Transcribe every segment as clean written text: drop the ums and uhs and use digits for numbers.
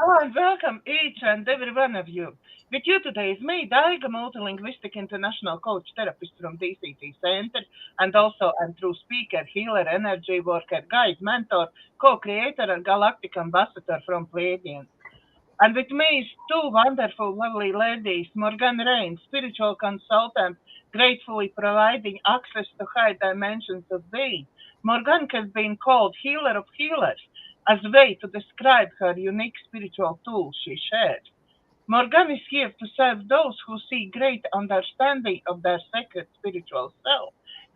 and welcome each and every one of you. With you today is me, Daiga, multilinguistic international coach therapist from DCTcentre, and also I'm true speaker, healer, energy worker, guide, mentor, co-creator, and galactic ambassador from Pleiadians. And with me is two wonderful, lovely ladies, Morganne Rayne, spiritual consultant, gratefully providing access to high dimensions of being. Morganne has been called healer of healers as a way to describe her unique spiritual tools she shares. Morganne is here to serve those who seek great understanding of their sacred spiritual self,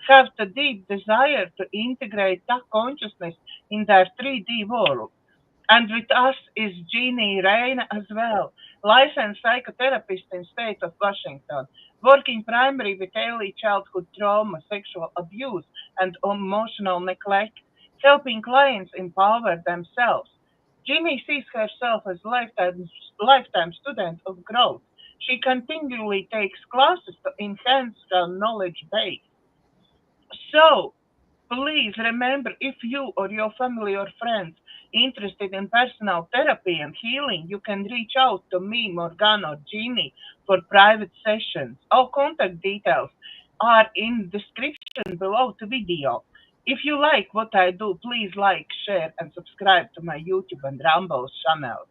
have the deep desire to integrate that consciousness in their 3D world. And with us is Jeannie Rayne as well, licensed psychotherapist in state of Washington, working primarily with early childhood trauma, sexual abuse, and emotional neglect, helping clients empower themselves. Jeannie sees herself as lifetime student of growth. She continually takes classes to enhance her knowledge base. So, please remember, if you or your family or friends interested in personal therapy and healing, you can reach out to me, Morganne or Jeannie, for private sessions. All contact details are in description below the video. If you like what I do, please like, share, and subscribe to my YouTube and Rumble channel.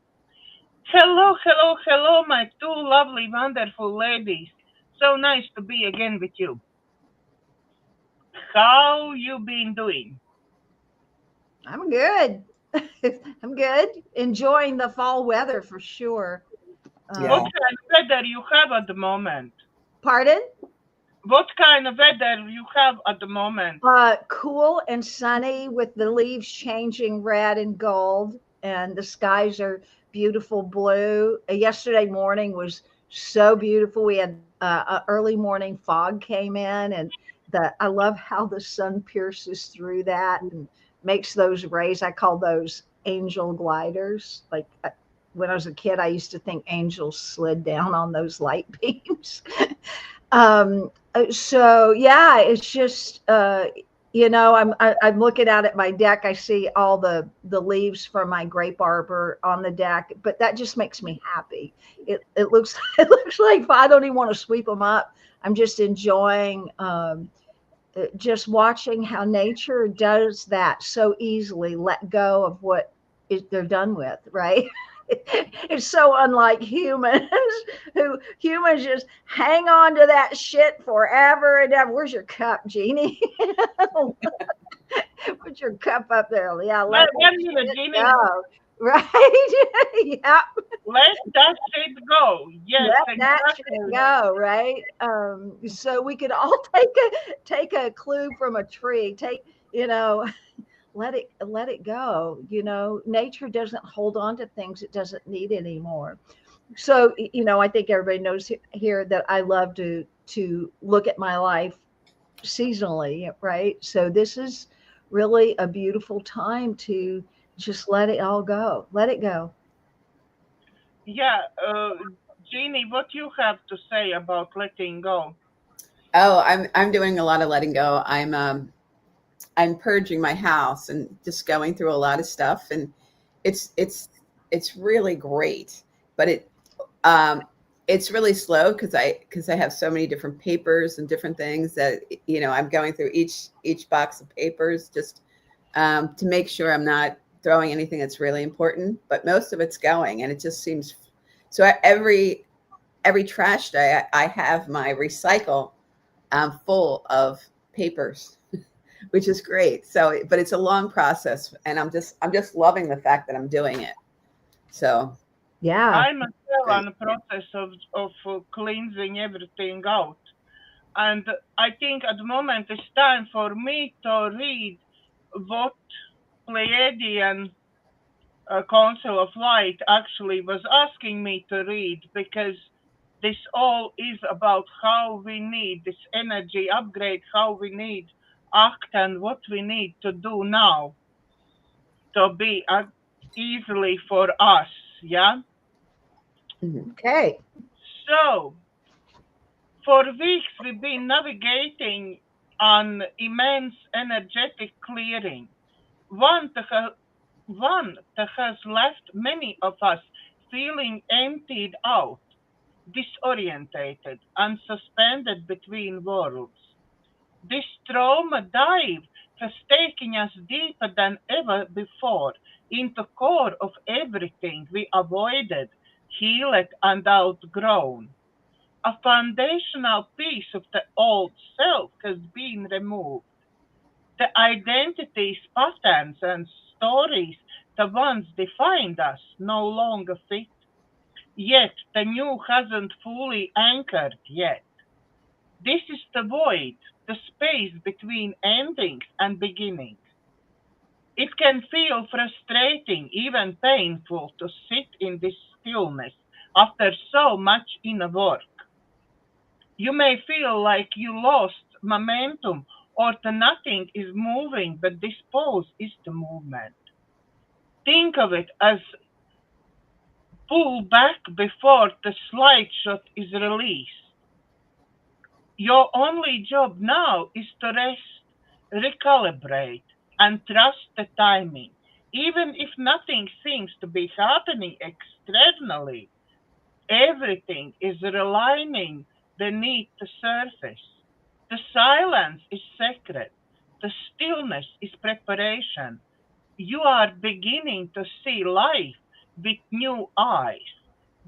Hello, hello, hello, my two lovely, wonderful ladies. So nice to be again with you. How you been doing? I'm good. I'm good. Enjoying the fall weather for sure. What Yeah. kind of weather you have at the moment? Pardon? What kind of weather you have at the moment? Cool and sunny with the leaves changing red and gold, and the skies are beautiful blue. Yesterday morning was so beautiful. We had a early morning fog came in, and I love how the sun pierces through that and makes those rays. I call those angel gliders. Like when I was a kid, I used to think angels slid down on those light beams. So yeah, it's just I'm looking out at my deck. I see all the leaves from my grape arbor on the deck, but that just makes me happy. It looks it looks like I don't even want to sweep them up. I'm just enjoying just watching how nature does that so easily. Let go of what they're done with, right? It's so unlike humans who humans just hang on to that shit forever and ever. Where's your cup, Jeannie? Put your cup up there. Yeah, let that shit go. Right? Yeah. Let that shit go. Yes, Let that exactly. shit go, right? So we could all take a clue from a tree. Let it go. Nature doesn't hold on to things it doesn't need anymore. So I think everybody knows here that I love to look at my life seasonally, right? So this is really a beautiful time to just let it all go. Let it go. Yeah, Jeannie, what you have to say about letting go? Oh, I'm doing a lot of letting go. I'm purging my house and just going through a lot of stuff, and it's it's it's really great, but um it's really slow because I have so many different papers and different things that I'm going through each box of papers just to make sure I'm not throwing anything that's really important, but most of it's going, and it just seems so. Every trash day, I have my recycle full of papers, which is great. So, but it's a long process, and I'm just loving the fact that I'm doing it. So, Yeah. I'm still good. on the process of cleansing everything out. And I think at the moment it's time for me to read what Pleiadian Council of Light actually was asking me to read, because this all is about how we need this energy upgrade, how we need act, and what we need to do now to be easily for us. Yeah. Mhm. Okay. So for weeks we've been navigating an immense energetic clearing, one that has left many of us feeling emptied out, disorientated, and suspended between worlds. This trauma dive has taken us deeper than ever before into core of everything we avoided, healed, and outgrown. A foundational piece of the old self has been removed. The identities, patterns, and stories that once defined us no longer fit. Yet the new hasn't fully anchored yet. This is the void, the space between endings and beginnings. It can feel frustrating, even painful, to sit in this stillness after so much inner work. You may feel like you lost momentum or that nothing is moving, but this pause is the movement. Think of it as pull back before the slideshot is released. Your only job now is to rest, recalibrate, and trust the timing. Even if nothing seems to be happening externally, everything is realigning beneath the surface. The silence is sacred. The stillness is preparation. You are beginning to see life with new eyes.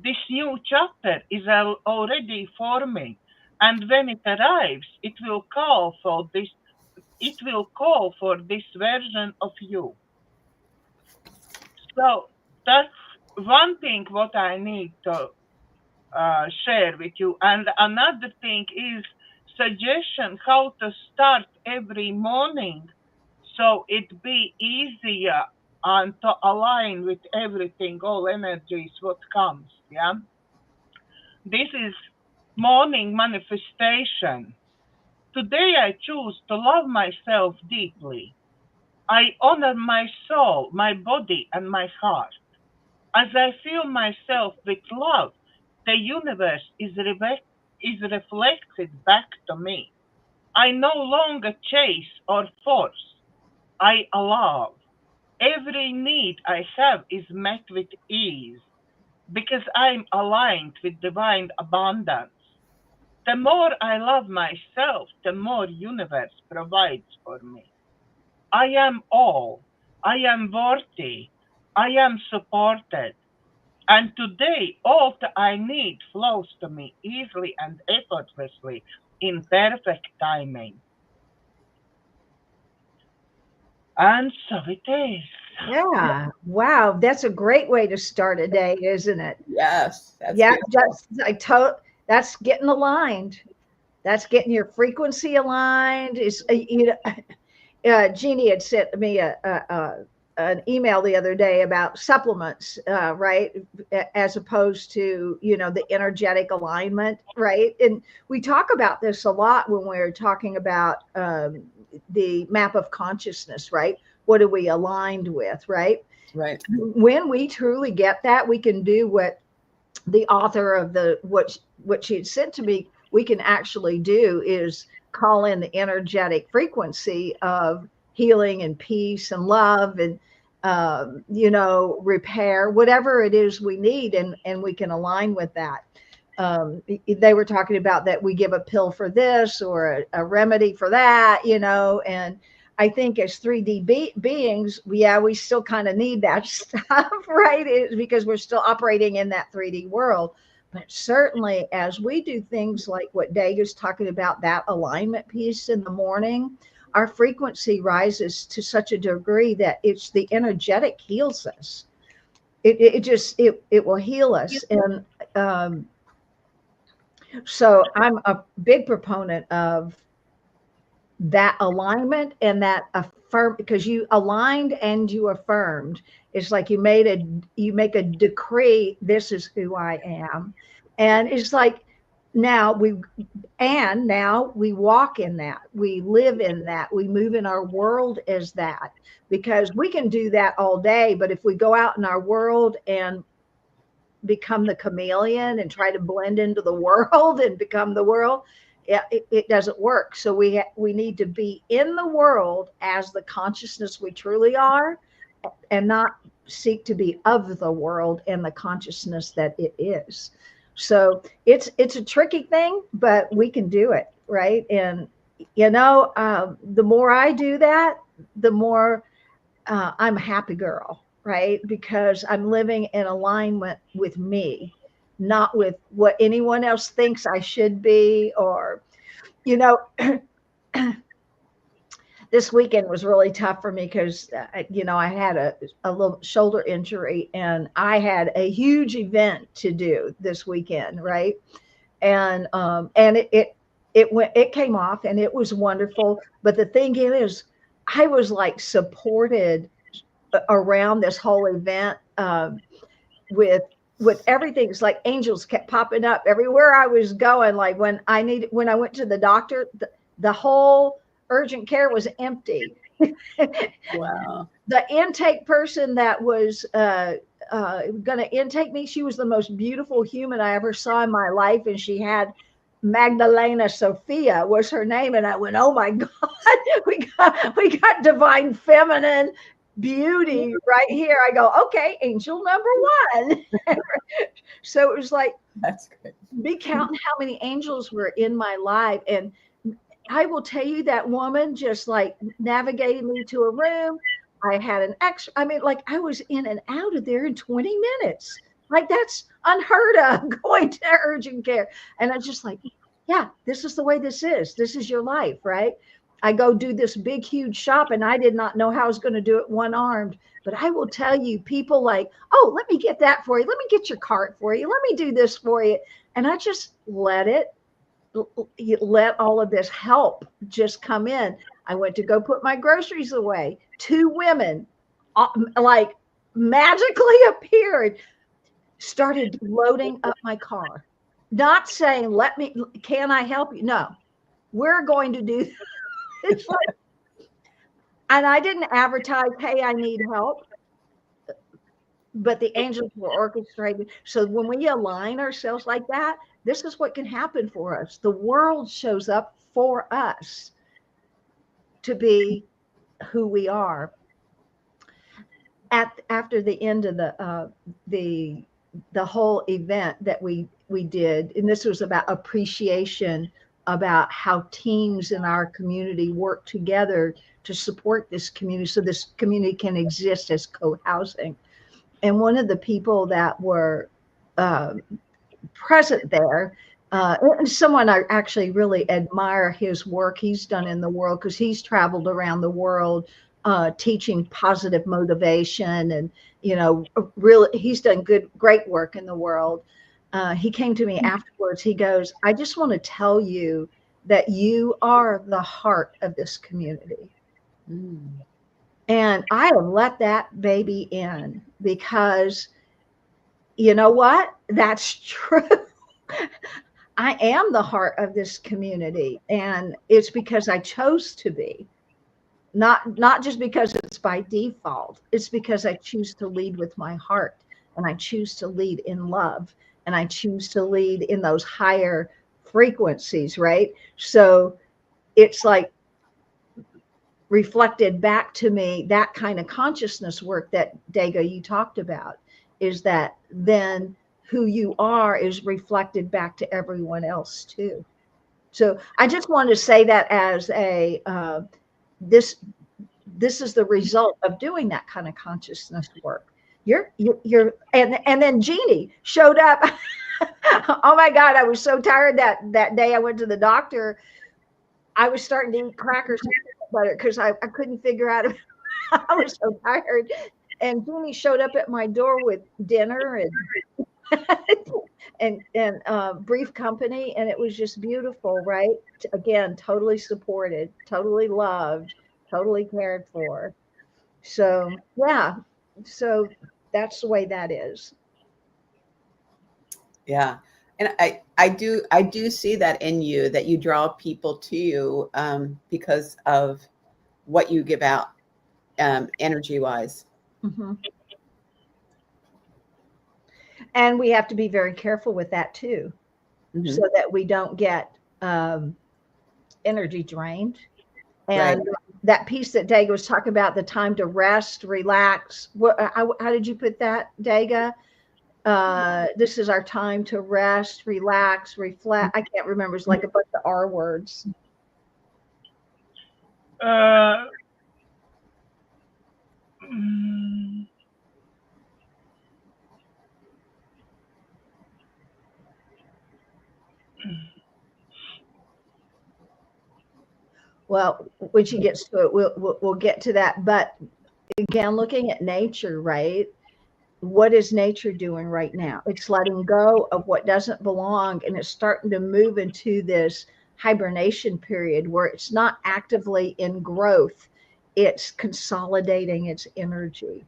This new chapter is already forming, and when it arrives, it will call for this version of you. So that's one thing what I need to share with you. And another thing is suggestion how to start every morning so it be easier and to align with everything, all energies, what comes. Yeah. This is morning manifestation. Today I choose to love myself deeply. I honor my soul, my body, and my heart. As I fill myself with love, the universe is reflected back to me. I no longer chase or force. I allow. Every need I have is met with ease because I'm aligned with divine abundance. The more I love myself, the more universe provides for me. I am all. I am worthy. I am supported. And today, all that I need flows to me easily and effortlessly in perfect timing. And so it is. Yeah. Wow. That's a great way to start a day, isn't it? Yes, that's Yeah. beautiful. That's getting aligned. That's getting your frequency aligned. Is Jeannie had sent me an email the other day about supplements, right? As opposed to, the energetic alignment, right? And we talk about this a lot when we're talking about the map of consciousness, right? What are we aligned with, right? Right. When we truly get that, we can do what the author of what she had sent to me, we can actually do is call in the energetic frequency of healing and peace and love and repair, whatever it is we need, and we can align with that. They were talking about that we give a pill for this or a remedy for that, and I think as 3D beings, we still kind of need that stuff, right? It's because we're still operating in that 3D world. But certainly as we do things like what Daga's talking about, that alignment piece in the morning, our frequency rises to such a degree that it's the energetic heals us. It will heal us. And so I'm a big proponent of that alignment and that affirm, because you aligned and you affirmed. It's like you make a decree, this is who I am. And it's like now we walk in that, we live in that, we move in our world as that, because we can do that all day. But if we go out in our world and become the chameleon and try to blend into the world and become the world, it doesn't work. So we need to be in the world as the consciousness we truly are, and not seek to be of the world and the consciousness that it is. So it's a tricky thing, but we can do it, right? And the more I do that, the more I'm a happy girl, right? Because I'm living in alignment with me, not with what anyone else thinks I should be. Or, this weekend was really tough for me because, I had a little shoulder injury, and I had a huge event to do this weekend, right? And it came off, and it was wonderful. But the thing is, I was like supported around this whole event with everything. It's like angels kept popping up everywhere I was going. Like when I went to the doctor, the whole urgent care was empty. Wow. The intake person that was going to intake me, she was the most beautiful human I ever saw in my life, and she had Magdalena Sophia was her name, and I went, oh my God, we got divine feminine beauty right here. I go, okay, angel number one. So it was like, that's great. Be counting how many angels were in my life. And I will tell you, that woman just like navigated me to a room. I had like I was in and out of there in 20 minutes. Like that's unheard of, going to urgent care. And I just like, yeah, this is the way this is. This is your life, right? I go do this big, huge shop, and I did not know how I was going to do it one-armed. But I will tell you, people like, oh, let me get that for you. Let me get your cart for you. Let me do this for you. And I just let all of this help just come in. I went to go put my groceries away. 2 women like magically appeared, started loading up my car, not saying, can I help you? No, we're going to do it's like, and I didn't advertise, hey, I need help, but the angels were orchestrated. So when we align ourselves like that, this is what can happen for us. The world shows up for us to be who we are. After the end of the whole event that we did, and this was about appreciation, about how teams in our community work together to support this community so this community can exist as co-housing. And one of the people that were present there, someone I actually really admire his work he's done in the world, because he's traveled around the world teaching positive motivation, and really he's done great work in the world. He came to me afterwards. He goes, I just want to tell you that you are the heart of this community. Mm. And I have let that baby in, because you know what? That's true. I am the heart of this community, and it's because I chose to be. Not just because it's by default. It's because I choose to lead with my heart, and I choose to lead in love, and I choose to lead in those higher frequencies, right? So it's like reflected back to me, that kind of consciousness work that Dago, you talked about, is that then who you are is reflected back to everyone else too. So I just want to say that as a this is the result of doing that kind of consciousness work. And then Jeannie showed up. Oh my God, I was so tired that day I went to the doctor. I was starting to eat crackers and butter because I couldn't figure out. I was so tired. And Jeannie showed up at my door with dinner and brief company, and it was just beautiful, right? Again, totally supported, totally loved, totally cared for. So yeah, so that's the way that is. Yeah. And I do see that in you, that you draw people to you because of what you give out energy wise. Mm-hmm. And we have to be very careful with that too, mm-hmm. so that we don't get energy drained. And that piece that Daga was talking about, the time to rest, relax. How did you put that, Daga? This is our time to rest, relax, reflect. I can't remember. It's like a bunch of R words. Well, when she gets to it, we'll get to that. But again, looking at nature, right? What is nature doing right now? It's letting go of what doesn't belong, and it's starting to move into this hibernation period where it's not actively in growth. It's consolidating its energy.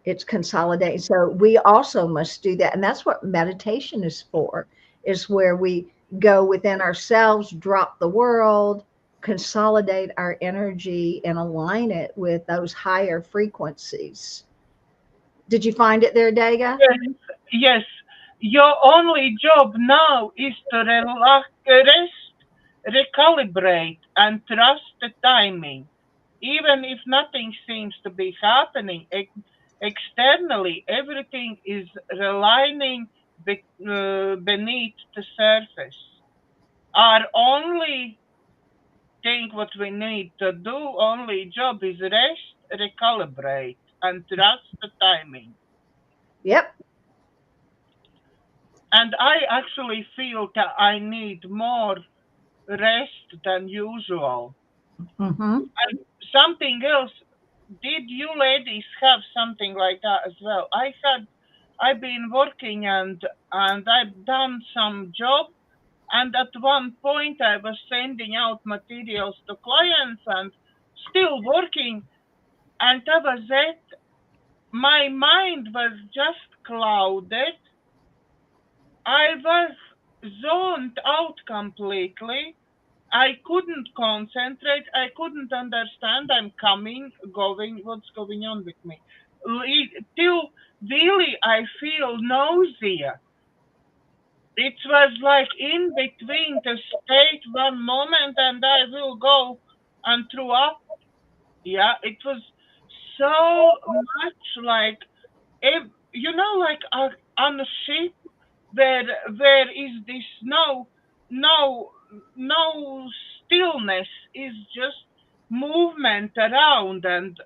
It's consolidating. So we also must do that. And that's what meditation is for, is where we go within ourselves, drop the world, consolidate our energy, and align it with those higher frequencies. Did you find it there, Daga? Yes. Your only job now is to rest, recalibrate, and trust the timing. Even if nothing seems to be happening externally, everything is realigning beneath the surface. Our only thing what we need to do, only job is rest, recalibrate, and trust the timing. Yep. And I actually feel that I need more rest than usual. Mm-hmm. And something else, did you ladies have something like that as well? I've been working and I've done some job, and at one point I was sending out materials to clients and still working, and that was it. My mind was just clouded. I was zoned out completely. I couldn't concentrate. I couldn't understand. I'm coming, going, what's going on with me? Till really I feel nausea. It was like in between the state one moment and I will go and throw up. Yeah, it was so much like, like on a ship where is this no stillness, is just movement around and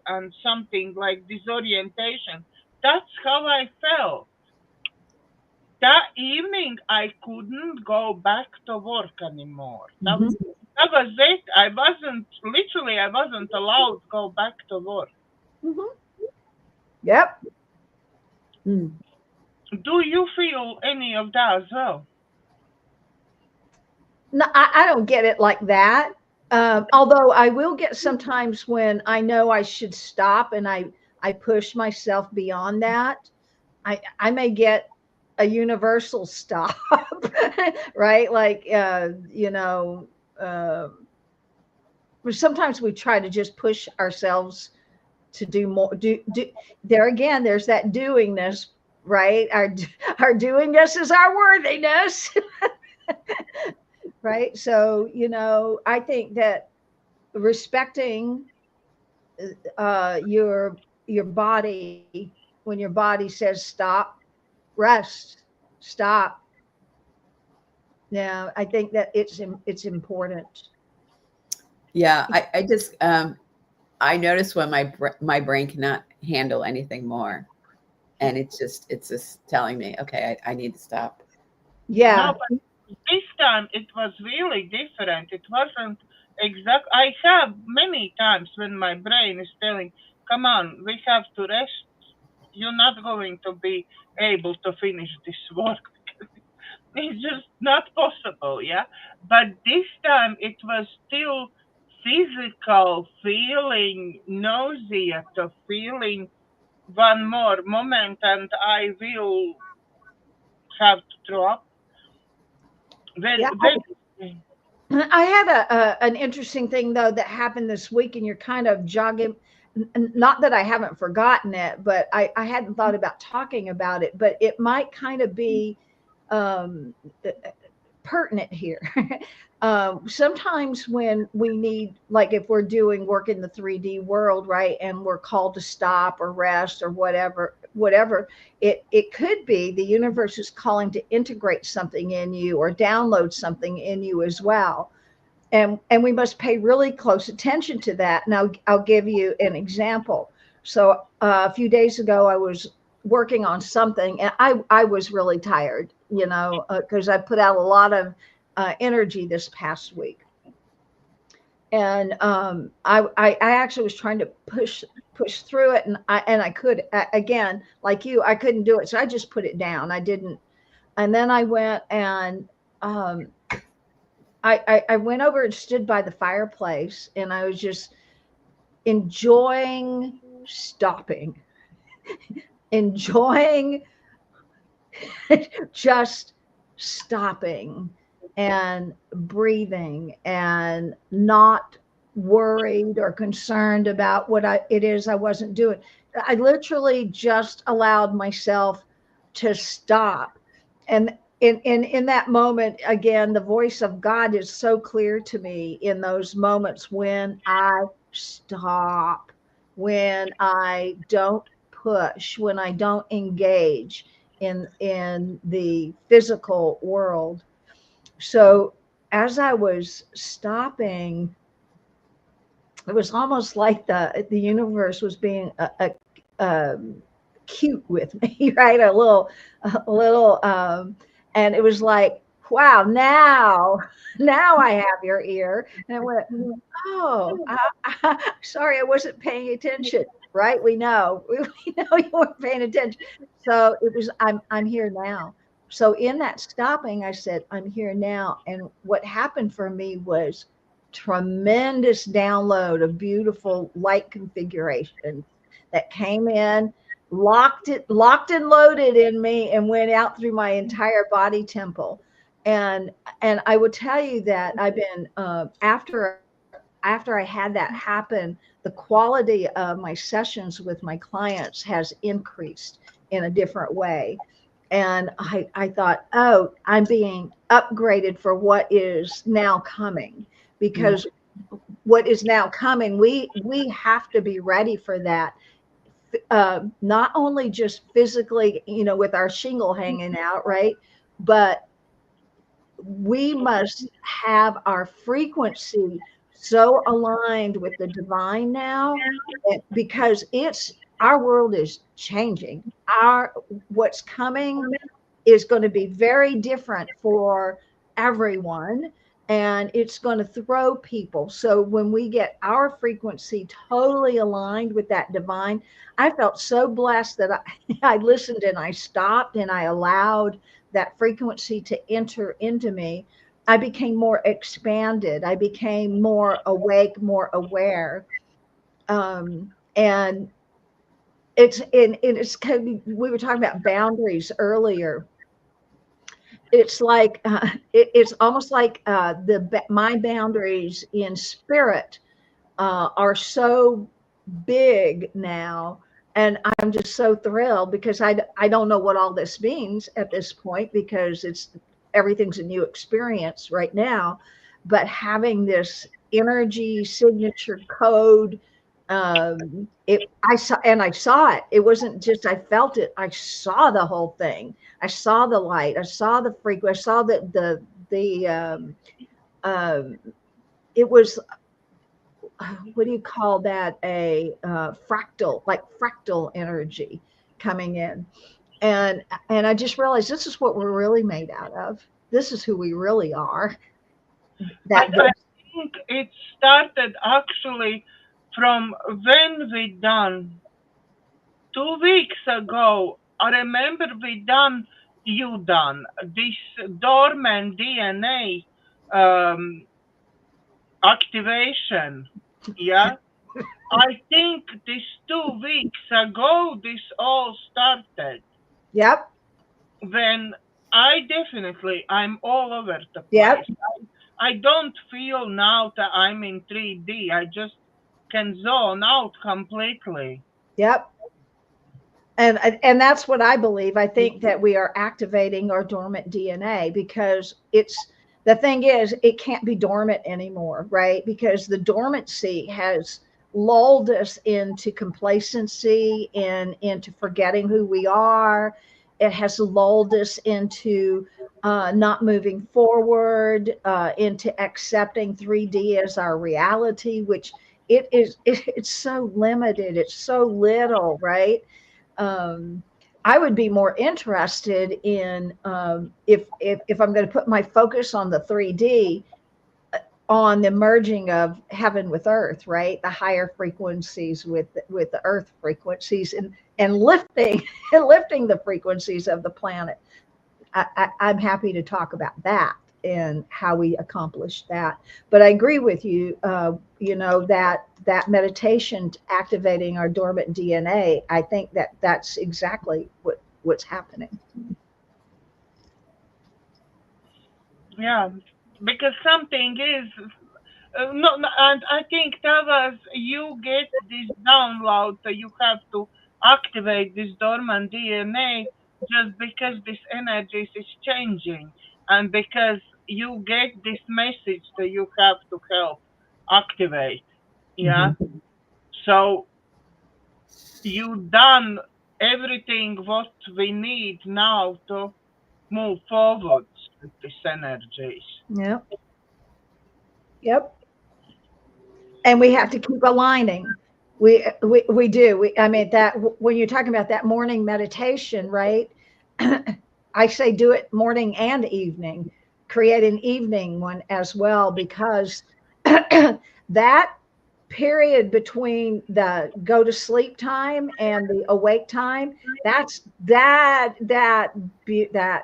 something like disorientation. That's how I felt. That evening I couldn't go back to work anymore. That was it. I wasn't allowed to go back to work. Mm-hmm. Yep. Do you feel any of that as well? No, I don't get it like that. Although I will get sometimes when I know I should stop and I push myself beyond that. I may get a universal stop, right? Like, sometimes we try to just push ourselves to do more. There again, there's that doingness, right? Our doingness is our worthiness. Right. So, I think that respecting your body, when your body says stop, rest, stop. Yeah, I think that it's important. Yeah, I just I notice when my brain cannot handle anything more, and it's just telling me, okay, I need to stop. Yeah. No, but this time it was really different. It wasn't exact. I have many times when my brain is telling, come on, we have to rest. You're not going to be able to finish this work. It's just not possible, yeah? But this time it was still physical, feeling nausea, to feeling one more moment and I will have to throw up. I had an interesting thing though that happened this week, and you're kind of jogging. Not that I haven't forgotten it, but I hadn't thought about talking about it. But it might kind of be pertinent here. Sometimes when we need, like if we're doing work in the 3D world, right, and we're called to stop or rest or whatever, it could be the universe is calling to integrate something in you or download something in you as well. And we must pay really close attention to that. Now, I'll give you an example. So a few days ago, I was working on something, and I was really tired, you know, because I put out a lot of energy this past week. And I actually was trying to push through it, and I could, again, like you, I couldn't do it, so I just put it down. I didn't, and then I went and I went over and stood by the fireplace, and I was just enjoying stopping, enjoying just stopping and breathing and not worried or concerned about what it is I wasn't doing. I literally just allowed myself to stop. And in that moment, again, the voice of God is so clear to me in those moments when I stop, when I don't push, when I don't engage in the physical world. So as I was stopping, it was almost like the universe was being cute with me, right? A little, and it was like, wow, now I have your ear. And I went, oh, sorry, I wasn't paying attention. Right? We know you weren't paying attention. So it was, I'm here now. So in that stopping, I said, I'm here now. And what happened for me was tremendous download of beautiful light configuration that came in, locked and loaded in me, and went out through my entire body temple. And I would tell you that I've been after I had that happen, the quality of my sessions with my clients has increased in a different way. And I thought, oh, I'm being upgraded for what is now coming, because what is now coming, we have to be ready for that. Not only just physically, you know, with our shingle hanging out, right? But we must have our frequency so aligned with the divine now, because our world is changing. What's coming is going to be very different for everyone, and it's going to throw people. So when we get our frequency totally aligned with that divine, I felt so blessed that I listened and I stopped and I allowed that frequency to enter into me. I became more expanded. I became more awake, more aware. And it's kind of, we were talking about boundaries earlier. It's like it's almost like my boundaries in spirit are so big now, and I'm just so thrilled because I don't know what all this means at this point, because everything's a new experience right now. But having this energy signature code, I saw it. It wasn't just I felt it. I saw the whole thing. I saw the light. I saw the frequency. I saw it was, what do you call that? A fractal energy coming in. And I just realized this is what we're really made out of. This is who we really are. I think it started actually from when we done 2 weeks ago. I remember you done this dormant DNA activation. Yeah. I think this 2 weeks ago, this all started. Yep. When I'm all over the place. Yep. I don't feel now that I'm in 3D. I just can zone out completely. Yep. And that's what I believe. I think that we are activating our dormant DNA, because the thing is, it can't be dormant anymore, right? Because the dormancy has lulled us into complacency and into forgetting who we are. It has lulled us into not moving forward, into accepting 3D as our reality, which it's so limited, it's so little, right? I would be more interested in if I'm going to put my focus on the 3D, on the merging of heaven with earth, right? The higher frequencies with the earth frequencies, and lifting and lifting the frequencies of the planet. I'm happy to talk about that and how we accomplish that. But I agree with you. That meditation activating our dormant DNA. I think that's exactly what's happening. Yeah, because something is no, and I think that was you get this download that you have to activate this dormant DNA just because this energy is changing, and because you get this message that you have to help activate. Yeah. Mm-hmm. So you done everything what we need now to move forward with this energies. Yep. Yep. And we have to keep aligning. We do. I mean, that when you're talking about that morning meditation, right? I say do it morning and evening. Create an evening one as well, because that period between the go to sleep time and the awake time, that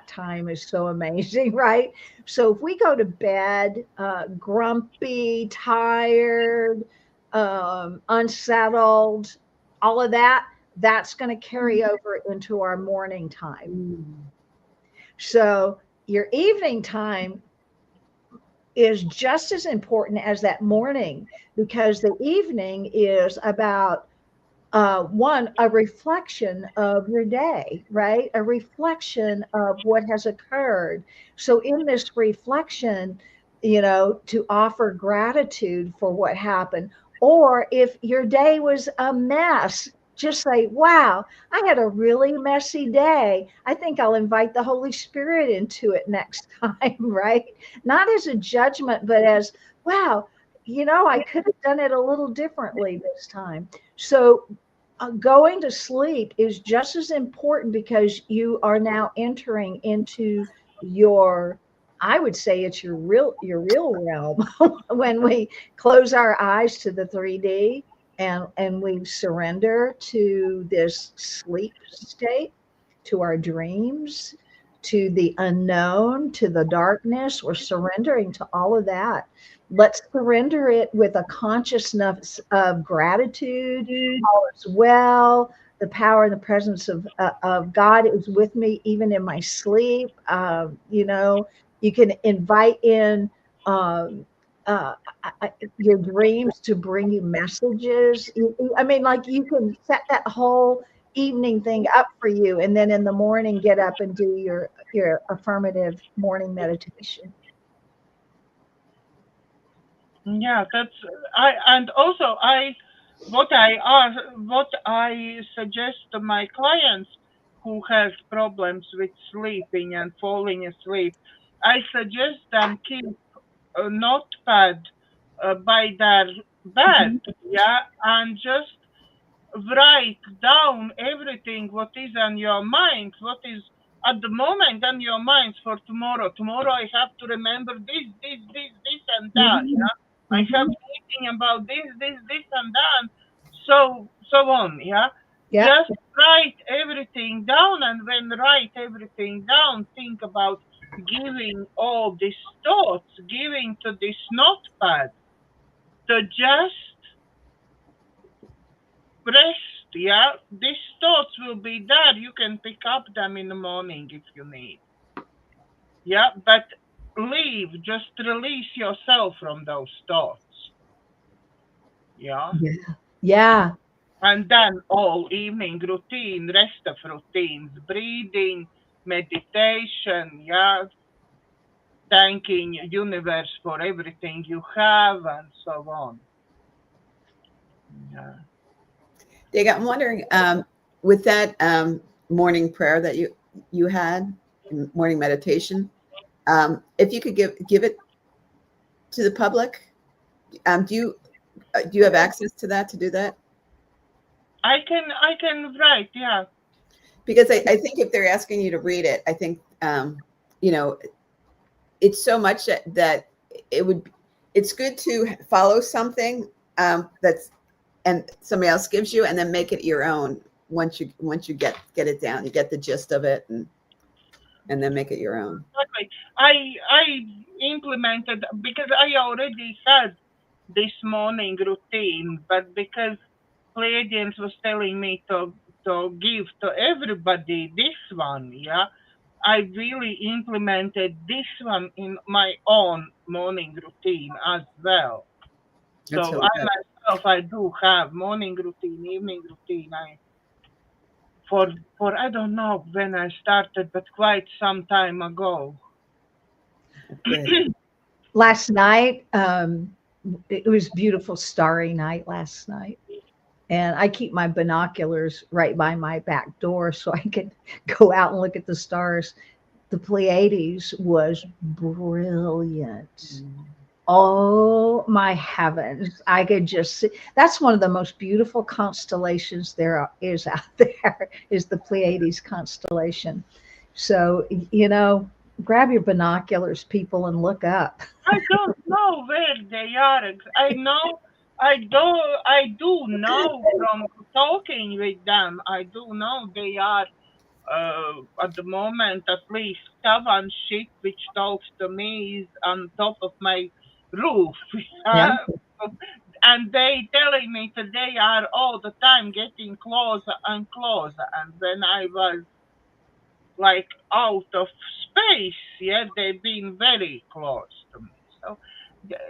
time is so amazing, right? So if we go to bed grumpy, tired, unsettled, all of that's going to carry over into our morning time. So your evening time is just as important as that morning, because the evening is about a reflection of your day, right? A reflection of what has occurred. So in this reflection, to offer gratitude for what happened. Or if your day was a mess, just say, wow, I had a really messy day. I think I'll invite the Holy Spirit into it next time, right? Not as a judgment, but as, wow, I could have done it a little differently this time. So going to sleep is just as important, because you are now entering into your, I would say it's your real realm. When we close our eyes to the 3D and we surrender to this sleep state, to our dreams, to the unknown, to the darkness, we're surrendering to all of that. Let's surrender it with a consciousness of gratitude. All is well. The power and the presence of God is with me even in my sleep. You can invite in your dreams to bring you messages. I mean, like, you can set that whole evening thing up for you, and then in the morning get up and do your affirmative morning meditation. Yeah, what I suggest to my clients who have problems with sleeping and falling asleep, I suggest them keep a notepad by their bed, yeah, and just write down everything what is on your mind, what is at the moment on your mind for tomorrow. Tomorrow I have to remember this, and that. Yeah, I have thinking about this, and that. So on. Yeah, just write everything down, and when write everything down, think about giving all these thoughts, giving to this notepad, to just rest, yeah. These thoughts will be there. You can pick up them in the morning if you need. Yeah, but just release yourself from those thoughts. Yeah. Yeah. And then all evening routine, rest of routines, breathing, meditation, yeah. thanking universe for everything you have and so on. Yeah. Dig, I'm wondering, with that morning prayer that you had, morning meditation, if you could give it to the public, do you have access to that to do that? I can write, yeah. Because I think if they're asking you to read it, I think you know, it's so much that it's good to follow something that's and somebody else gives you, and then make it your own once you get it down, you get the gist of it, and then make it your own. Exactly. I implemented because I already had this morning routine, but because Pleiadians was telling me to give to everybody this one, yeah, I really implemented this one in my own morning routine as well. That's So really I good. myself, I do have morning routine, evening routine. For I don't know when I started, but quite some time ago. Good. Last night, it was beautiful starry night last night. And I keep my binoculars right by my back door so I can go out and look at the stars. The Pleiades was brilliant. Oh my heavens. I could just see. That's one of the most beautiful constellations there is out there, is the Pleiades constellation. So, grab your binoculars, people, and look up. I don't know where they are. I do know from talking with them. I do know they are at the moment at least 7 ship which talks to me is on top of my roof. Yeah. And they telling me that they are all the time getting closer and closer. And when I was like out of space, yeah, they've been very close to me. So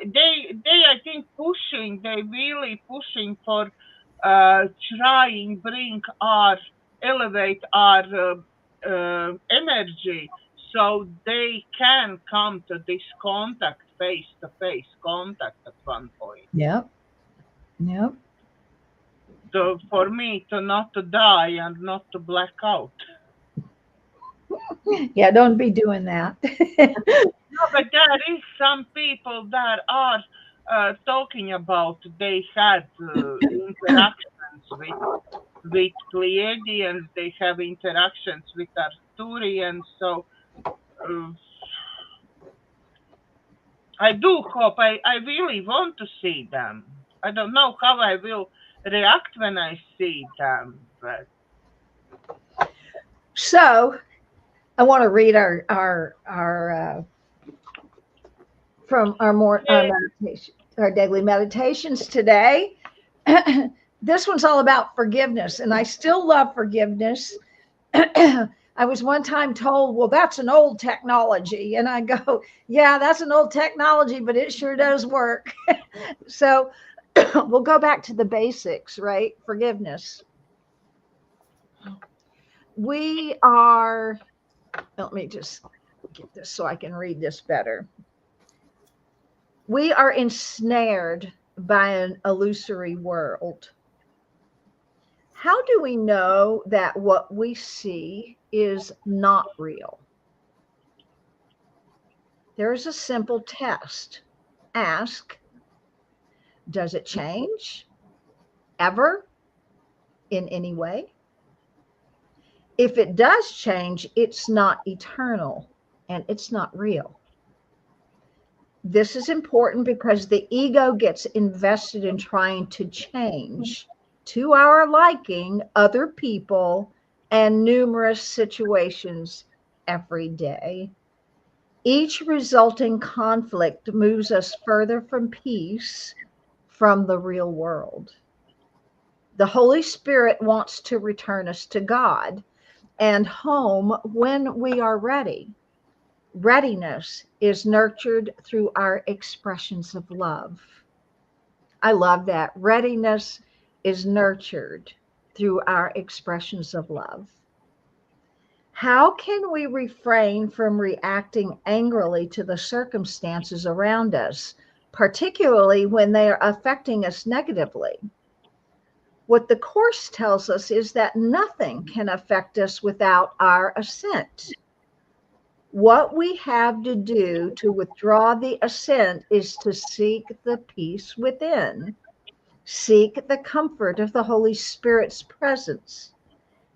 they I think they really pushing for trying bring our elevate our energy so they can come to this contact, face to face contact at one point. Yep. Yep. So for me to not to die and not to black out. Yeah, don't be doing that. No, but there is some people that are talking about they had interactions with Pleiadians, they have interactions with Arcturians. So uh, I do hope I really want to see them. I don't know how I will react when I see them, but So I want to read our from our meditation, our daily meditations today. This one's all about forgiveness, and I still love forgiveness. I was one time told, well, that's an old technology. And I go, yeah, that's an old technology, but it sure does work. So we'll go back to the basics, right? Forgiveness. We are, let me just get this so I can read this better. We are ensnared by an illusory world. How do we know that what we see is not real? There is a simple test. Ask, does it change ever in any way? If it does change, it's not eternal and it's not real. This is important because the ego gets invested in trying to change to our liking other people and numerous situations every day. Each resulting conflict moves us further from peace, from the real world. The Holy Spirit wants to return us to God and home when we are ready. Readiness is nurtured through our expressions of love. I love that. Readiness is nurtured through our expressions of love. How can we refrain from reacting angrily to the circumstances around us, particularly when they are affecting us negatively? What the Course tells us is that nothing can affect us without our assent. What we have to do to withdraw the assent is to seek the peace within, seek the comfort of the Holy Spirit's presence.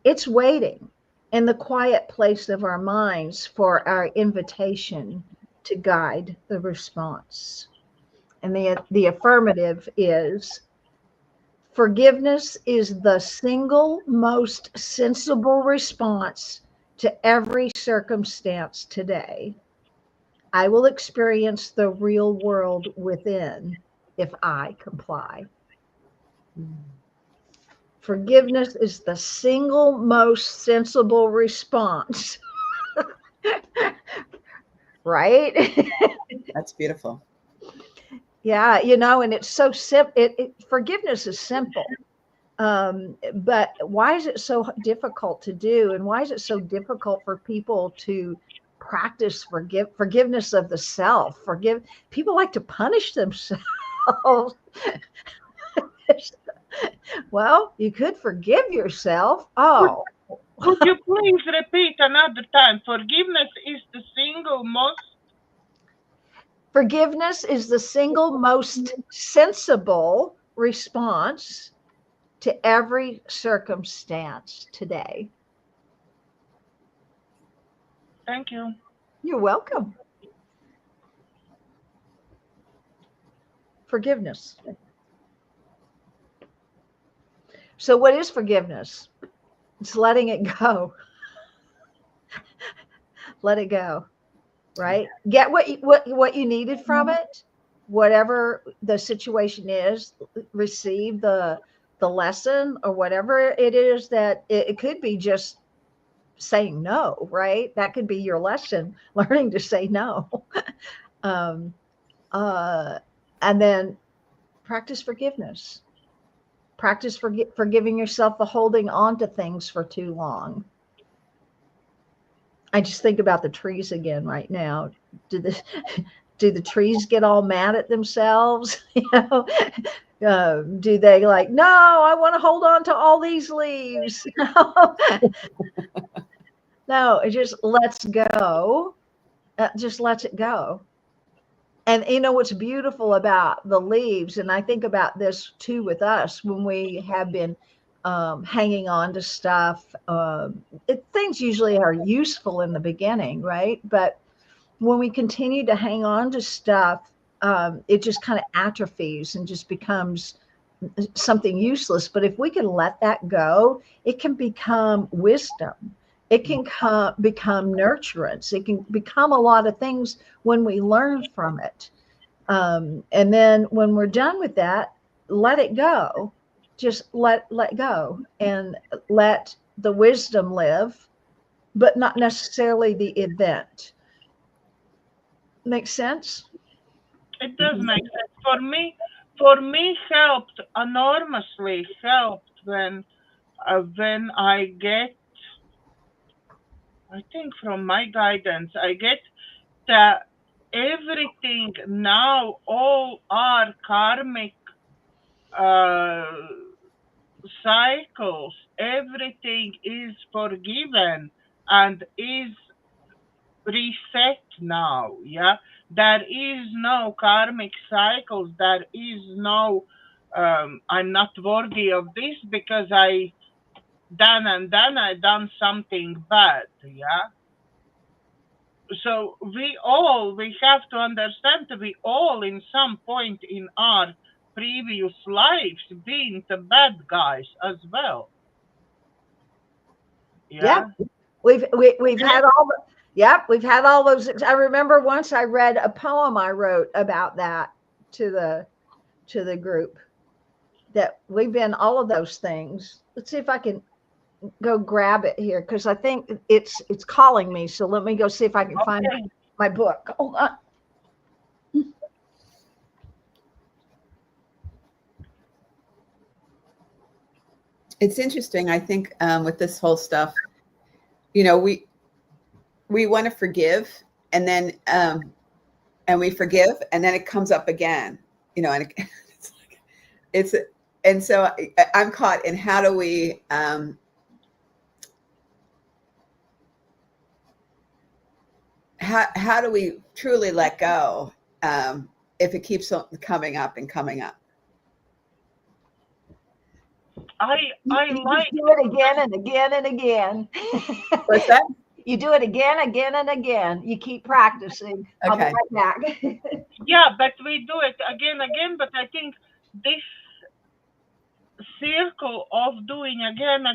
It's waiting in the quiet place of our minds for our invitation to guide the response. And the affirmative is, forgiveness is the single most sensible response to every circumstance today. I will experience the real world within if I comply. Forgiveness is the single most sensible response. Right? That's beautiful. Yeah, and it's so simple. Forgiveness is simple. But why is it so difficult to do? And why is it so difficult for people to practice forgiveness of the self? People like to punish themselves. Well, you could forgive yourself. Oh. Could you please repeat another time? Forgiveness is the single most sensible response to every circumstance today. Thank you. You're welcome. Forgiveness. So what is forgiveness? It's letting it go. Let it go. Right? Get what you needed from it. Whatever the situation is, receive the lesson or whatever it is that it could be just saying no, right? That could be your lesson, learning to say no. And then practice forgiveness. Practice forgiving yourself for holding on to things for too long. I just think about the trees again right now. Do the trees get all mad at themselves? Do they like, no, I want to hold on to all these leaves? No, it just lets go. Just lets it go. And what's beautiful about the leaves, and I think about this too with us when we have been hanging on to stuff. Things usually are useful in the beginning, right? But when we continue to hang on to stuff, it just kind of atrophies and just becomes something useless. But if we can let that go, it can become wisdom. It can become nurturance. It can become a lot of things when we learn from it. And then when we're done with that, let it go. Just let go and let the wisdom live, but not necessarily the event. Makes sense? It does make sense. For me, helped enormously. Helped when I get, I think from my guidance, I get that everything now, all our karmic cycles, everything is forgiven and is reset now. Yeah, there is no karmic cycles. There is no I'm not worthy of this because I done something bad. Yeah. So we have to understand that we all in some point in our previous lives been the bad guys as well. Yeah. We've had all the, we've had all those. I remember once I read a poem I wrote about that to the group, that we've been all of those things. Let's see if I can go grab it here, because I think it's calling me. So let me go see if I can find my book. Hold on. It's interesting. I think with this whole stuff, we want to forgive, and then and we forgive, and then it comes up again, you know, and it's and so I'm caught in how do we how do we truly let go if it keeps coming up and coming up? You just do it again and again and again. What's that? You do it again and again. You keep practicing. I'll be Okay. right back. Yeah, but we do it again. But I think this circle of doing again,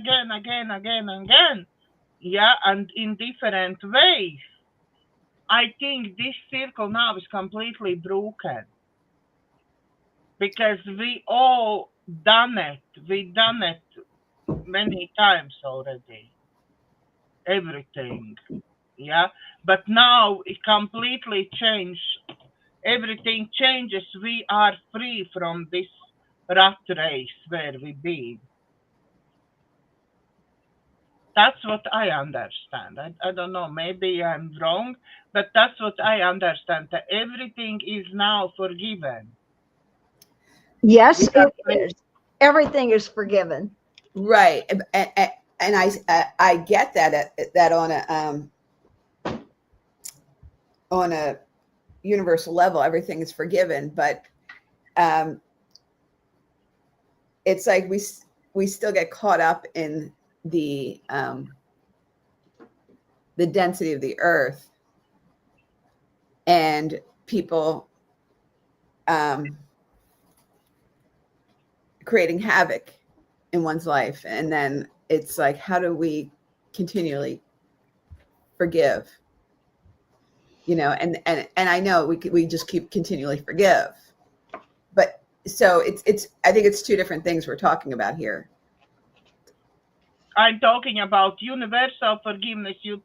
yeah, and in different ways, I think this circle now is completely broken. Because we all done it. We done it many times already. Everything. Yeah. But now it completely changed. Everything changes. We are free from this rat race where we've been. That's what I understand. I don't know, maybe I'm wrong, but that's what I understand. That everything is now forgiven. Yes, it is. Everything is forgiven. Right. And I get that on a universal level, everything is forgiven, but it's like we still get caught up in the density of the earth, and people creating havoc in one's life. And then it's like, how do we continually forgive? You know, and I know we just keep continually forgive, but so it's I think it's two different things we're talking about here. I'm talking about universal forgiveness. You're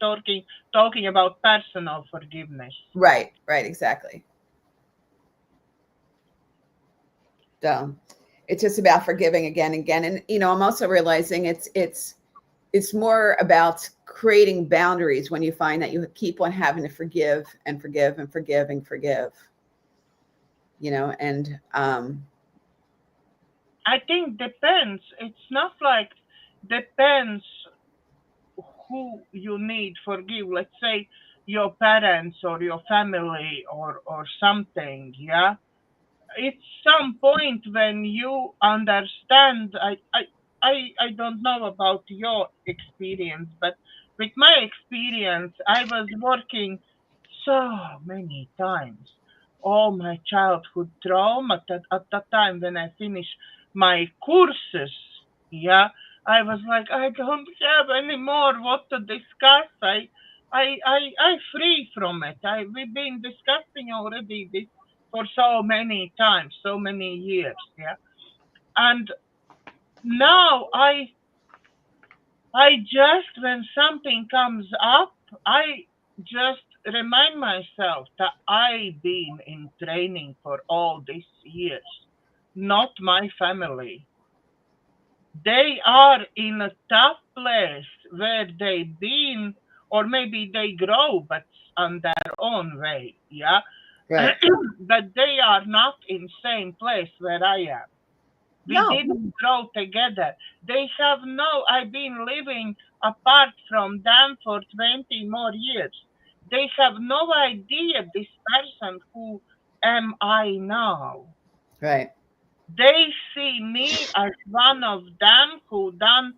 talking about personal forgiveness. Right, exactly. So it's just about forgiving again and again. And, you know, I'm also realizing it's more about creating boundaries when you find that you keep on having to forgive and forgive and forgive and forgive, you know, and I think depends. It's not like depends who you need forgive. Let's say your parents or your family or something, yeah. It's some point when you understand. I don't know about your experience, but with my experience, I was working so many times. All my childhood trauma at that time when I finished my courses, yeah, I was like, I don't have any more what to discuss. I free from it. We've been discussing already this for so many times, so many years, yeah. And now I just, when something comes up, I just remind myself that I've been in training for all these years, not my family. They are in a tough place where they've been, or maybe they grow, but on their own way, yeah. right. But they are not in same place where I am. We No. didn't grow together. They have no, I've been living apart from them for 20 more years. They have no idea this person who am I now. Right. They see me as one of them who done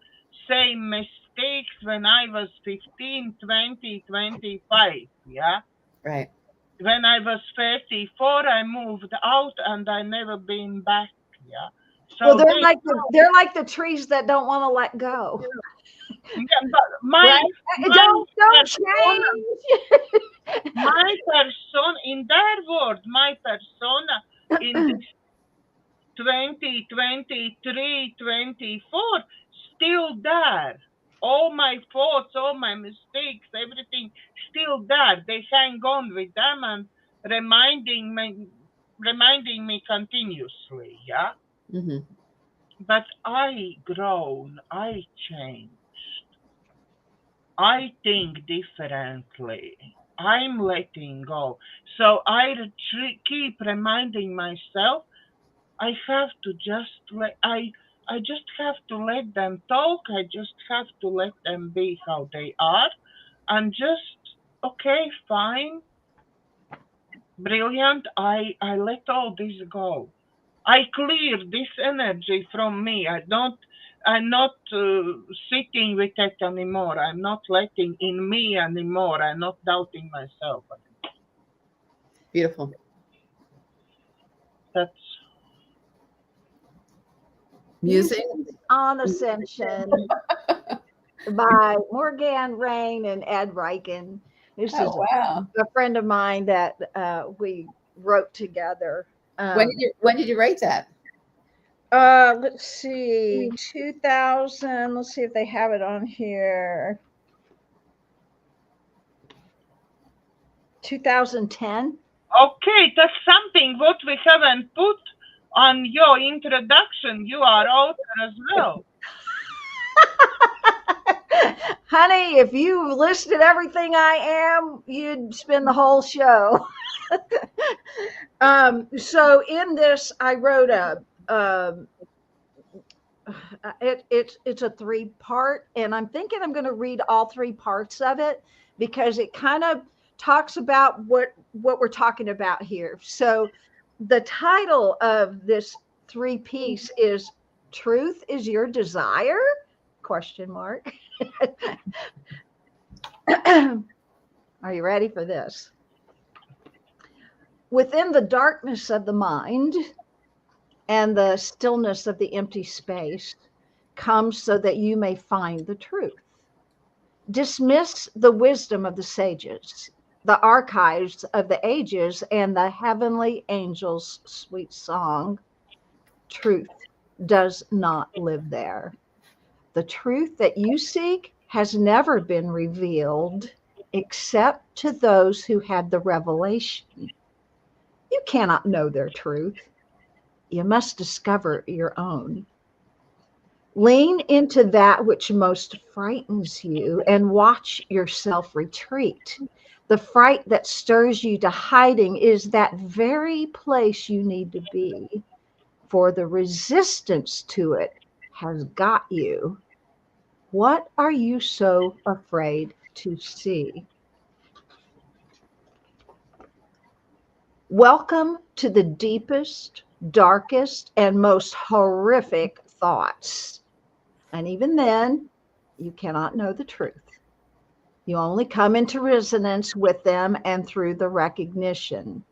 same mistakes when I was 15, 20, 25. Yeah. Right. When I was 34, I moved out and I never been back. Yeah. Well, So they're like the trees that don't want to let go. yeah, but my Don't persona, change. my persona in their world, my persona in this 2023, 24, still there. All my thoughts, all my mistakes, everything still there. They hang on with them and reminding me continuously, yeah. Mm-hmm. But I grown, I changed. I think differently. I'm letting go. So I keep reminding myself I have to just I just have to let them talk. I just have to let them be how they are, and just okay, fine, brilliant. I let all this go. I clear this energy from me. I'm not sitting with it anymore. I'm not letting in me anymore. I'm not doubting myself. Beautiful. That's Music. On Ascension by Morganne Rayne and Ed Reichen. This Oh, is wow. a friend of mine that we wrote together. When did you write that? Let's see, 2000. Let's see if they have it on here. 2010. okay. That's something what we haven't put on your introduction. You are author as well. Honey, if you listed everything I am, you'd spend the whole show. So in this, I wrote it's a 3-part, and I'm thinking I'm going to read all 3 parts of it because it kind of talks about what we're talking about here. So the title of this 3-piece is "Truth is Your Desire?" Question mark. Are you ready for this? Within the darkness of the mind and the stillness of the empty space comes so that you may find the truth. Dismiss the wisdom of the sages, the archives of the ages, and the heavenly angels' sweet song. Truth does not live there. The truth that you seek has never been revealed except to those who had the revelation. You cannot know their truth. You must discover your own. Lean into that which most frightens you and watch yourself retreat. The fright that stirs you to hiding is that very place you need to be, for the resistance to it has got you. What are you so afraid to see? Welcome to the deepest, darkest, and most horrific thoughts. And even then, you cannot know the truth. You only come into resonance with them and through the recognition.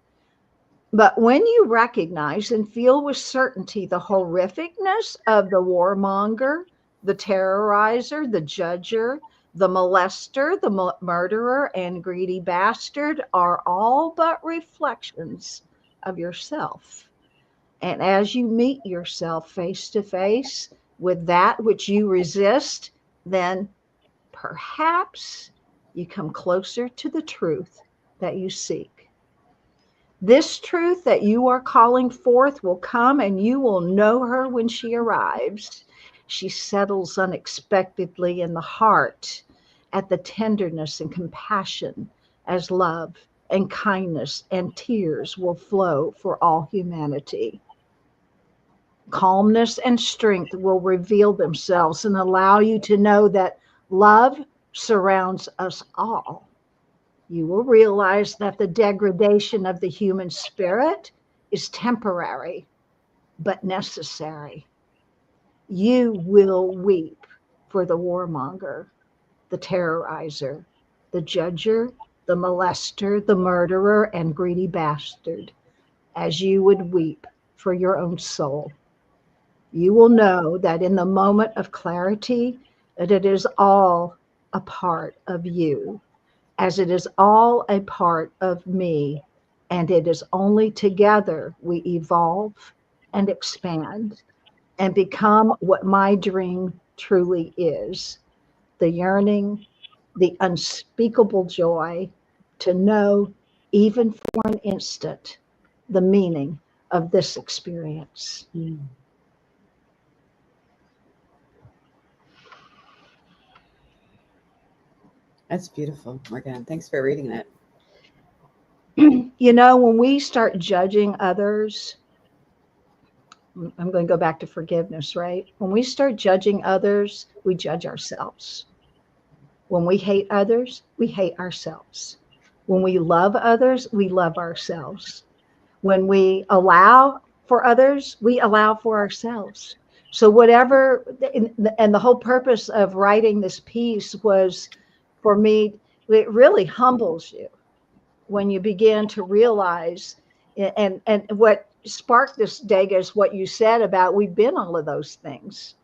But when you recognize and feel with certainty the horrificness of the warmonger, the terrorizer, the judger, the molester, the murderer, and greedy bastard are all but reflections of yourself. And as you meet yourself face to face with that which you resist, then perhaps you come closer to the truth that you seek. This truth that you are calling forth will come, and you will know her when she arrives. She settles unexpectedly in the heart at the tenderness and compassion as love and kindness and tears will flow for all humanity. Calmness and strength will reveal themselves and allow you to know that love surrounds us all. You will realize that the degradation of the human spirit is temporary but necessary. You will weep for the warmonger, the terrorizer, the judger, the molester, the murderer, and greedy bastard, as you would weep for your own soul. You will know that in the moment of clarity, that it is all a part of you, as it is all a part of me, and it is only together we evolve and expand and become what my dream truly is: the yearning, the unspeakable joy to know, even for an instant, the meaning of this experience. That's beautiful, Morganne. Thanks for reading that. You know, when we start judging others, I'm going to go back to forgiveness, right? When we start judging others, we judge ourselves. When we hate others, we hate ourselves. When we love others, we love ourselves. When we allow for others, we allow for ourselves. So whatever, and the whole purpose of writing this piece was for me, it really humbles you when you begin to realize, and what sparked this, Dega, is what you said about we've been all of those things.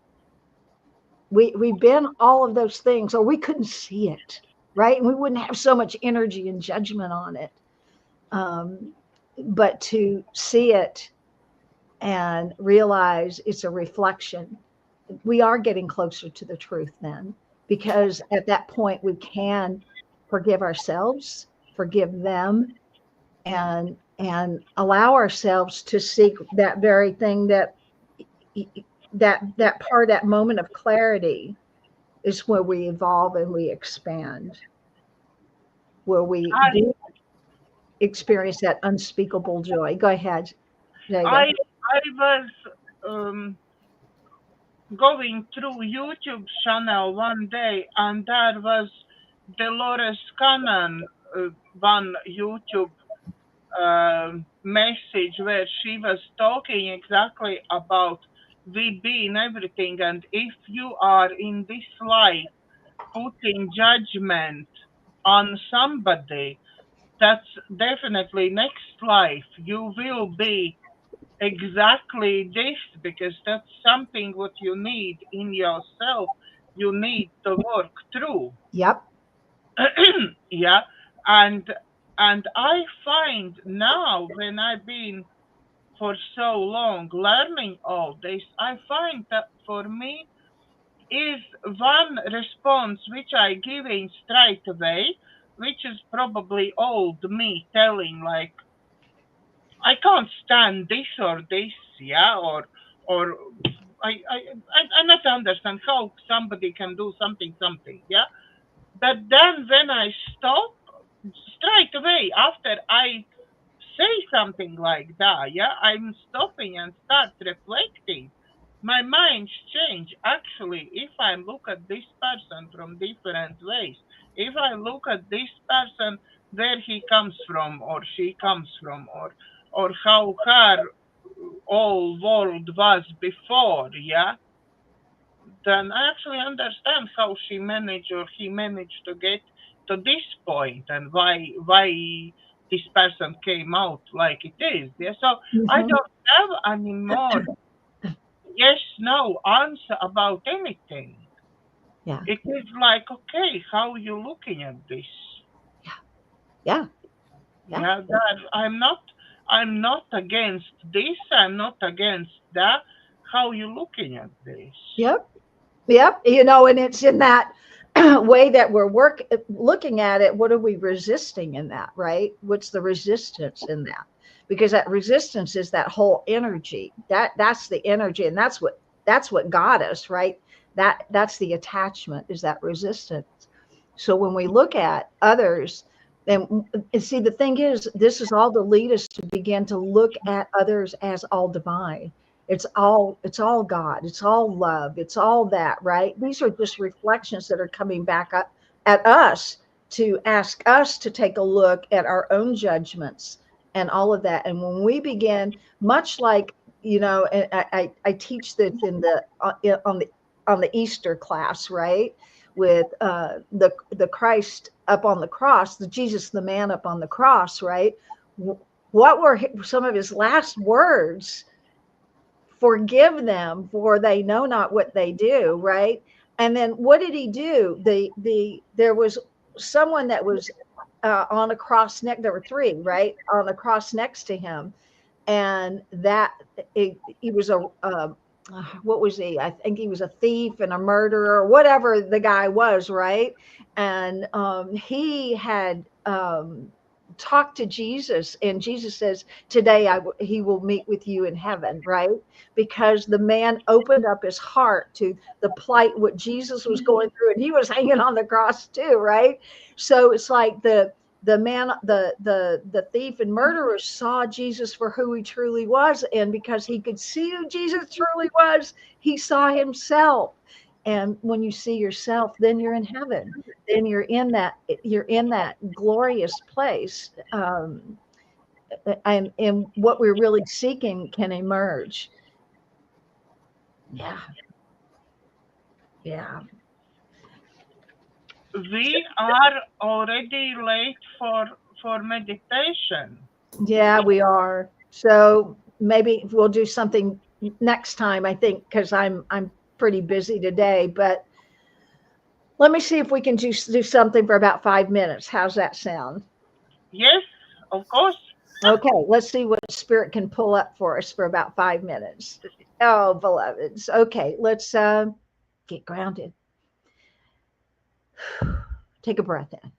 We've been all of those things, or we couldn't see it, right? And we wouldn't have so much energy and judgment on it. But to see it and realize it's a reflection, we are getting closer to the truth then, because at that point we can forgive ourselves, forgive them, and allow ourselves to seek that very thing, that part, that moment of clarity is where we evolve and we expand, where we do experience that unspeakable joy. Go ahead, Jada. I was going through YouTube channel one day, and there was Dolores Cannon, one YouTube message where she was talking exactly about we being everything, and if you are in this life putting judgment on somebody, that's definitely next life you will be exactly this, because that's something what you need in yourself, you need to work through. Yep. Yeah. and I find now, when I've been for so long learning all this, I find that for me is one response which I give in straight away, which is probably old me telling, like, I can't stand this or this, yeah, or I not understand how somebody can do something, yeah. But then when I stop straight away after I say something like that, yeah, I'm stopping and start reflecting. My mind's change. Actually, if I look at this person from different ways, if I look at this person where he comes from or she comes from, or how her whole world was before, yeah, then I actually understand how she managed or he managed to get to this point, and why this person came out like it is. Yeah, so I don't have any more yes no answer about anything. Yeah. It is like, okay, how are you looking at this? Yeah. Yeah, that I'm not against this, I'm not against that. How are you looking at this? Yep. Yep. You know, and it's in that way that we're looking at it. What are we resisting in that, right? What's the resistance in that? Because that resistance is that whole energy. That's the energy, and that's what got us, right? That's the attachment, is that resistance. So when we look at others, and see, the thing is, this is all to lead us to begin to look at others as all divine. It's all God, it's all love, it's all that, right? These are just reflections that are coming back up at us to ask us to take a look at our own judgments and all of that. And when we begin, much like, you know, and I teach this in the on the Easter class, right? With the Christ up on the cross, the Jesus, the man up on the cross, right? What were some of his last words? Forgive them, for they know not what they do, right? And then what did he do? There was someone that was on a cross next. There were three, right, on a cross next to him, and that he was a what was he? I think he was a thief and a murderer, or whatever the guy was, right? And he had talk to Jesus, and Jesus says, today he will meet with you in heaven, right? Because the man opened up his heart to the plight, what Jesus was going through, and he was hanging on the cross too, right? So it's like the man, the thief and murderer saw Jesus for who he truly was, and because he could see who Jesus truly was, he saw himself. And when you see yourself, then you're in heaven. Then you're in that glorious place. And what we're really seeking can emerge. Yeah. Yeah. We are already late for meditation. Yeah, we are. So maybe we'll do something next time, I think, because I'm pretty busy today. But let me see if we can do something for about 5 minutes. How's that sound? Yes, of course. Okay, let's see what Spirit can pull up for us for about 5 minutes. Oh, beloveds. Okay, let's get grounded. Take a breath in.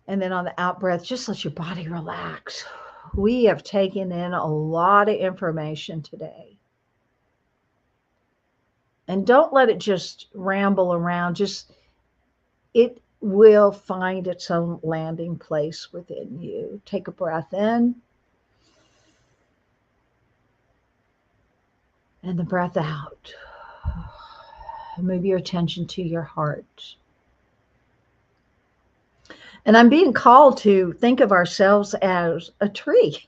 And then on the out breath, just let your body relax. We have taken in a lot of information today. And don't let it just ramble around. It will find its own landing place within you. Take a breath in. And the breath out. Move your attention to your heart. And I'm being called to think of ourselves as a tree.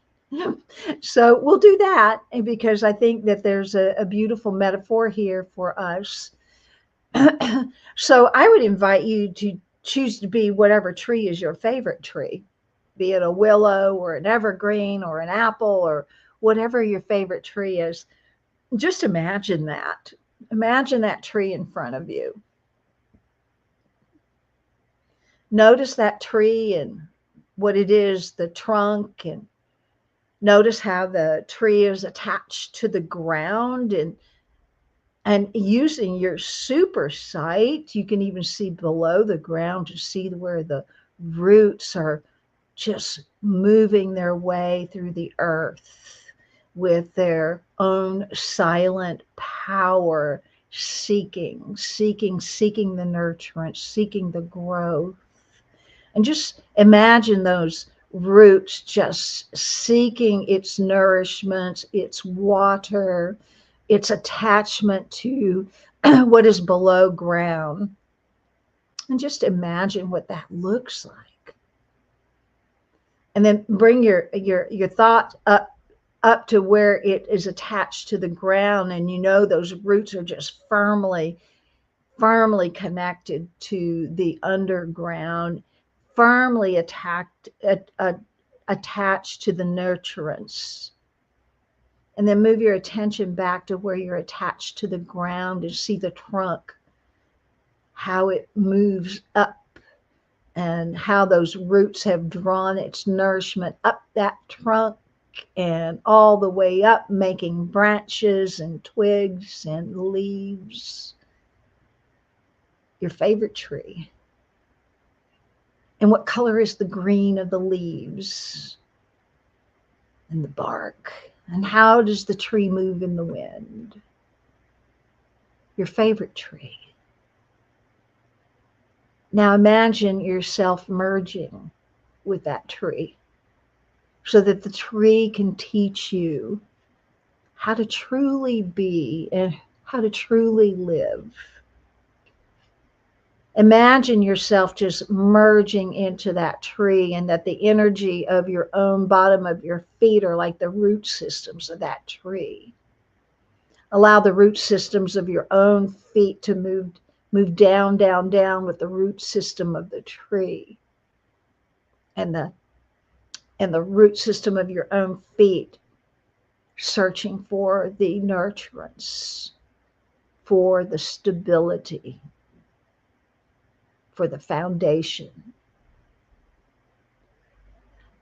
So we'll do that, because I think that there's a beautiful metaphor here for us. So I would invite you to choose to be whatever tree is your favorite tree, be it a willow or an evergreen or an apple or whatever your favorite tree is. Just imagine that. Imagine that tree in front of you. Notice that tree and what it is, the trunk, and notice how the tree is attached to the ground, and using your super sight, you can even see below the ground to see where the roots are just moving their way through the earth with their own silent power, seeking the nurturance, seeking the growth. And just imagine those roots just seeking its nourishment, its water, its attachment to what is below ground. And just imagine what that looks like. And then bring your thought up to where it is attached to the ground, and those roots are just firmly connected to the underground, firmly attached to the nurturance. And then move your attention back to where you're attached to the ground and see the trunk, how it moves up, and how those roots have drawn its nourishment up that trunk and all the way up, making branches and twigs and leaves. Your favorite tree. And what color is the green of the leaves and the bark? And how does the tree move in the wind? Your favorite tree. Now imagine yourself merging with that tree so that the tree can teach you how to truly be and how to truly live. Imagine yourself just merging into that tree, and that the energy of your own bottom of your feet are like the root systems of that tree. Allow the root systems of your own feet to move down, down, down with the root system of the tree. And the root system of your own feet searching for the nurturance, for the stability, for the foundation.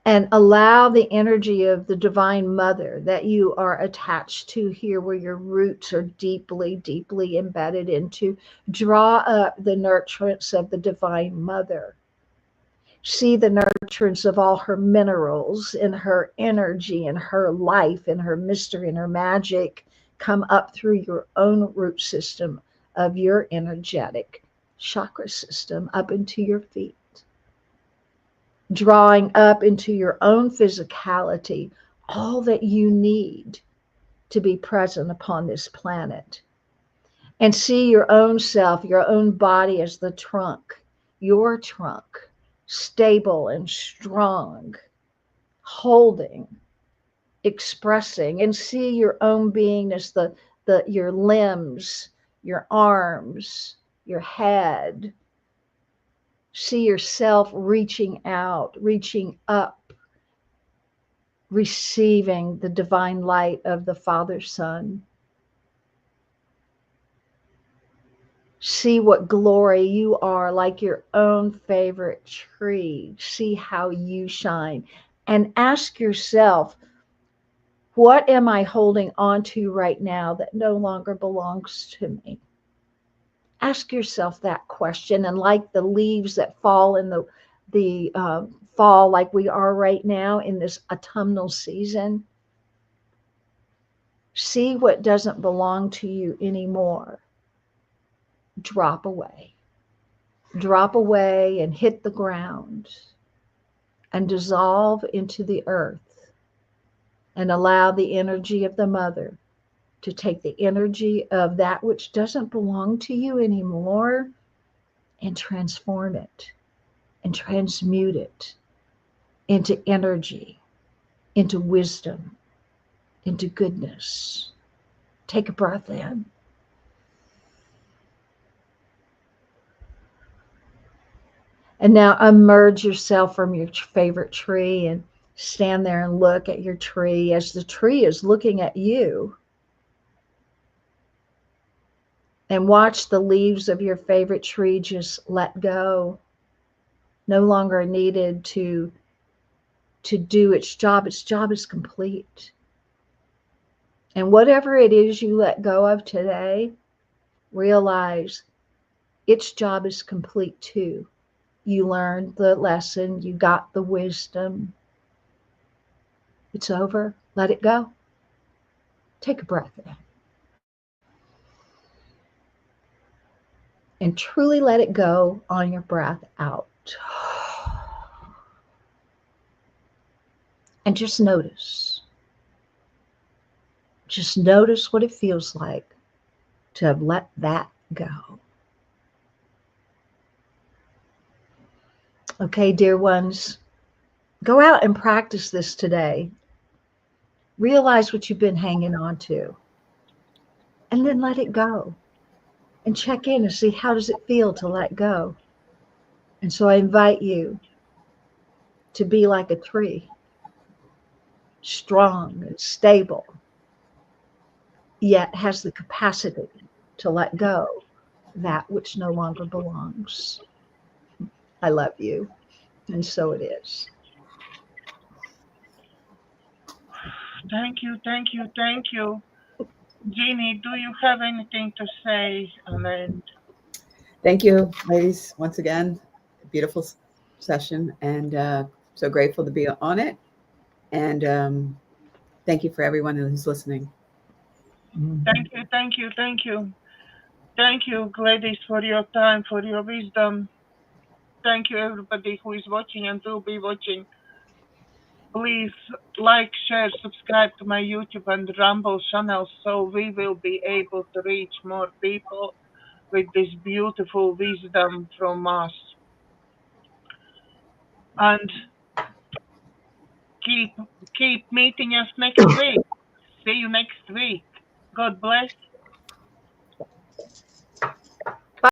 and allow the energy of the Divine Mother that you are attached to here, where your roots are deeply, deeply embedded into, draw up the nurturance of the Divine Mother. See the nurturance of all her minerals and her energy and her life and her mystery and her magic come up through your own root system of your energetic chakra system up into your feet, drawing up into your own physicality all that you need to be present upon this planet. And see your own self, your own body as the trunk, your trunk, stable and strong, holding, expressing, and see your own being as your limbs, your arms, your head. See yourself reaching out, reaching up, receiving the divine light of the Father, Son. See what glory you are, like your own favorite tree. See how you shine. And ask yourself, what am I holding on to right now that no longer belongs to me? Ask yourself that question. And like the leaves that fall in the fall, like we are right now in this autumnal season, see what doesn't belong to you anymore. Drop away. Drop away and hit the ground and dissolve into the earth, and allow the energy of the Mother to take the energy of that which doesn't belong to you anymore and transform it and transmute it into energy, into wisdom, into goodness. Take a breath in. And now emerge yourself from your favorite tree and stand there and look at your tree as the tree is looking at you. And watch the leaves of your favorite tree just let go. No longer needed to do its job. Its job is complete. And whatever it is you let go of today, realize its job is complete too. You learned the lesson. You got the wisdom. It's over. Let it go. Take a breath in. And truly let it go on your breath out. And just notice. Just notice what it feels like to have let that go. Okay, dear ones, go out and practice this today. Realize what you've been hanging on to. And then let it go. And check in and see, how does it feel to let go? And so I invite you to be like a tree, strong and stable, yet has the capacity to let go that which no longer belongs. I love you, and so it is. Thank you, thank you, thank you. Jeannie, do you have anything to say on end? Thank you, ladies, once again. Beautiful session, and so grateful to be on it. And thank you for everyone who's listening. Thank you, thank you, thank you. Thank you, ladies, for your time, for your wisdom. Thank you, everybody who is watching and will be watching. Please like, share, subscribe to my YouTube and Rumble channel so we will be able to reach more people with this beautiful wisdom from us. And keep meeting us next week. See you next week. God bless.